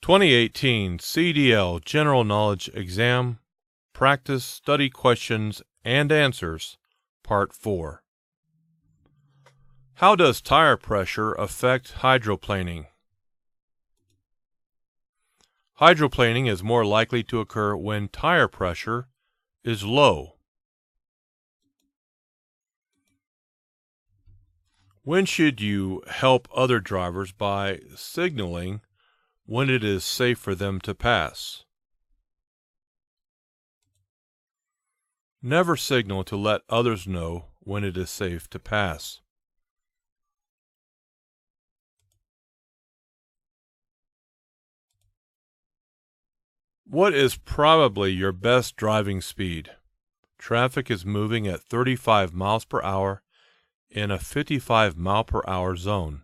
2018 CDL General Knowledge Exam, Practice Study Questions and Answers, Part 4. How does tire pressure affect hydroplaning? Hydroplaning is more likely to occur when tire pressure is low. When should you help other drivers by signaling when it is safe for them to pass? Never signal to let others know when it is safe to pass. What is probably your best driving speed? Traffic is moving at 35 miles per hour in a 55 mile per hour zone.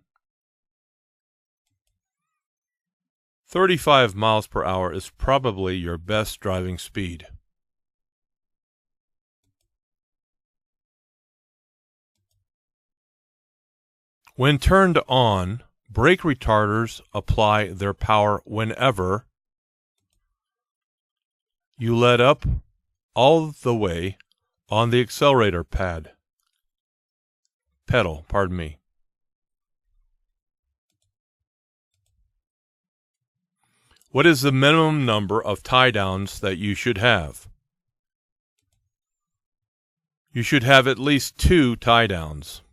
35 miles per hour is probably your best driving speed. When turned on, brake retarders apply their power whenever you let up all the way on the accelerator pedal. What is the minimum number of tie downs that you should have? You should have at least 2 tie downs.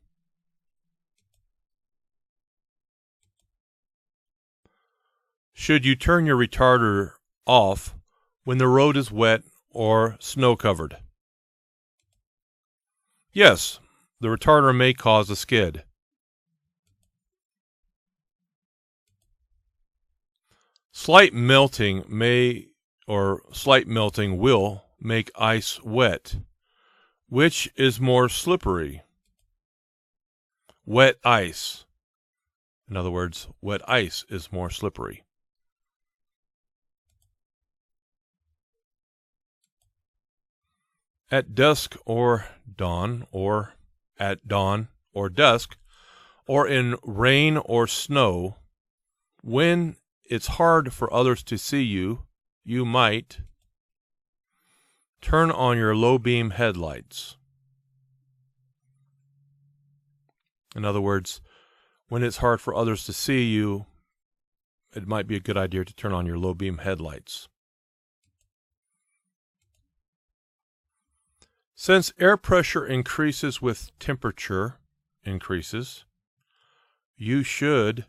Should you turn your retarder off when the road is wet or snow covered? Yes, the retarder may cause a skid. Slight melting will make ice wet. Which is more slippery? Wet ice. In other words, wet ice is more slippery. At dusk or dawn, or at dawn or dusk, or in rain or snow, when it's hard for others to see you, you might turn on your low beam headlights. In other words, when it's hard for others to see you, it might be a good idea to turn on your low beam headlights. Since air pressure increases with temperature increases, you should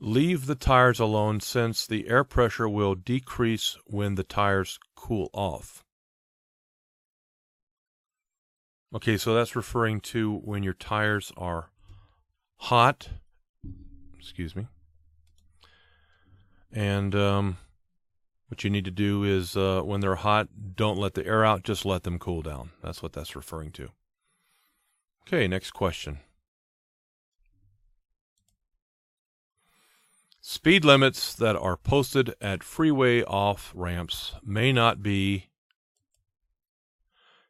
leave the tires alone since the air pressure will decrease when the tires cool off. Okay, so that's referring to when your tires are hot. And what you need to do is when they're hot, don't let the air out, just let them cool down. That's what that's referring to. Okay, next question. Speed limits that are posted at freeway off-ramps may not be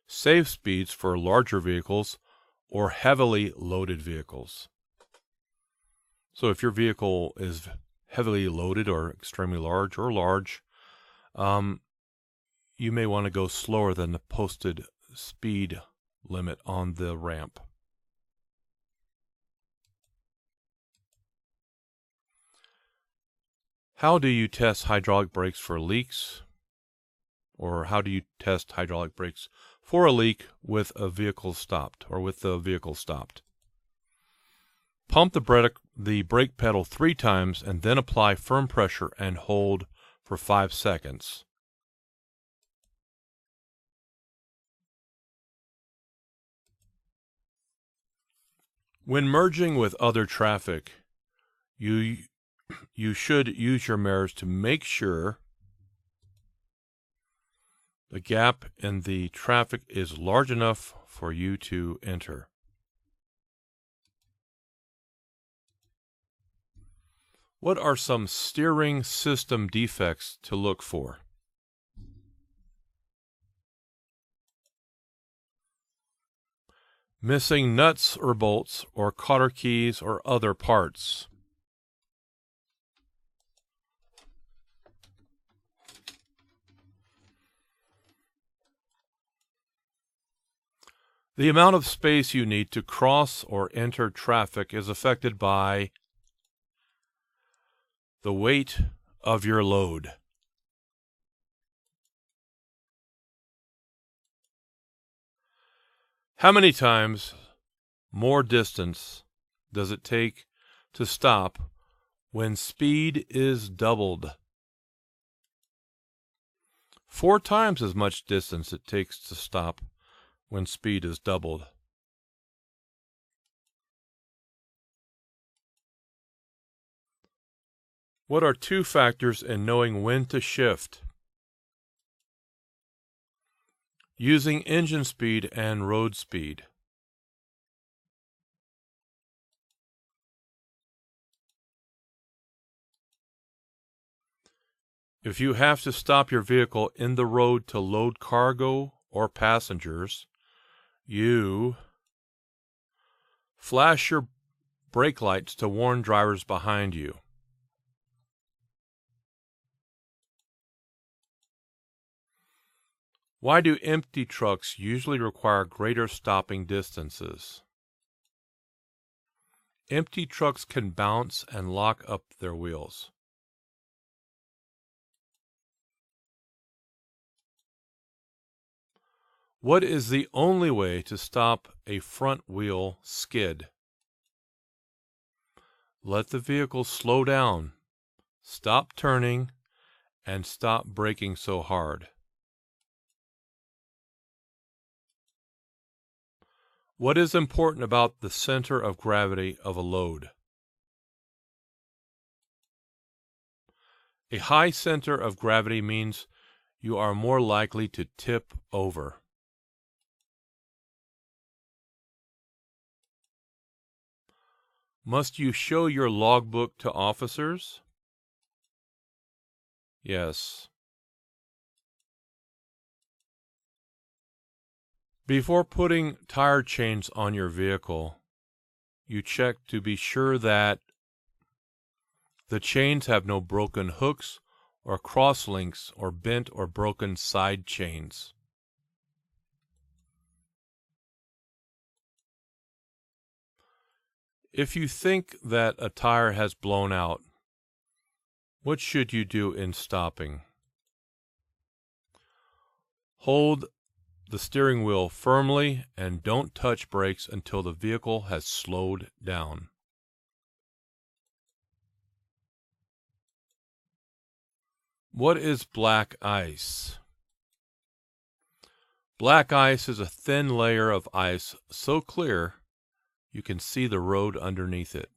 safe speeds for larger vehicles or heavily loaded vehicles. So if your vehicle is heavily loaded or extremely large or large, you may want to go slower than the posted speed limit on the ramp. How do you test hydraulic brakes for leaks? Or how do you test hydraulic brakes for a leak with a vehicle stopped or with the vehicle stopped? Pump the brake pedal 3 times and then apply firm pressure and hold for 5 seconds. When merging with other traffic, you should use your mirrors to make sure the gap in the traffic is large enough for you to enter. What are some steering system defects to look for? Missing nuts or bolts or cotter keys or other parts. The amount of space you need to cross or enter traffic is affected by the weight of your load. How many times more distance does it take to stop when speed is doubled? 4 times as much distance it takes to stop when speed is doubled. What are 2 factors in knowing when to shift? Using engine speed and road speed. If you have to stop your vehicle in the road to load cargo or passengers, you flash your brake lights to warn drivers behind you. Why do empty trucks usually require greater stopping distances? Empty trucks can bounce and lock up their wheels. What is the only way to stop a front wheel skid? Let the vehicle slow down, stop turning, and stop braking so hard. What is important about the center of gravity of a load? A high center of gravity means you are more likely to tip over. Must you show your logbook to officers? Yes. Before putting tire chains on your vehicle, you check to be sure that the chains have no broken hooks or cross links or bent or broken side chains. If you think that a tire has blown out, what should you do in stopping? Hold the steering wheel firmly and don't touch brakes until the vehicle has slowed down. What is black ice? Black ice is a thin layer of ice so clear you can see the road underneath it.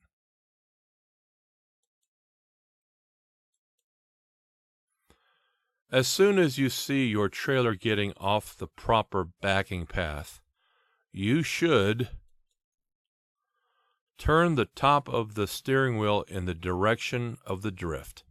As soon as you see your trailer getting off the proper backing path, you should turn the top of the steering wheel in the direction of the drift.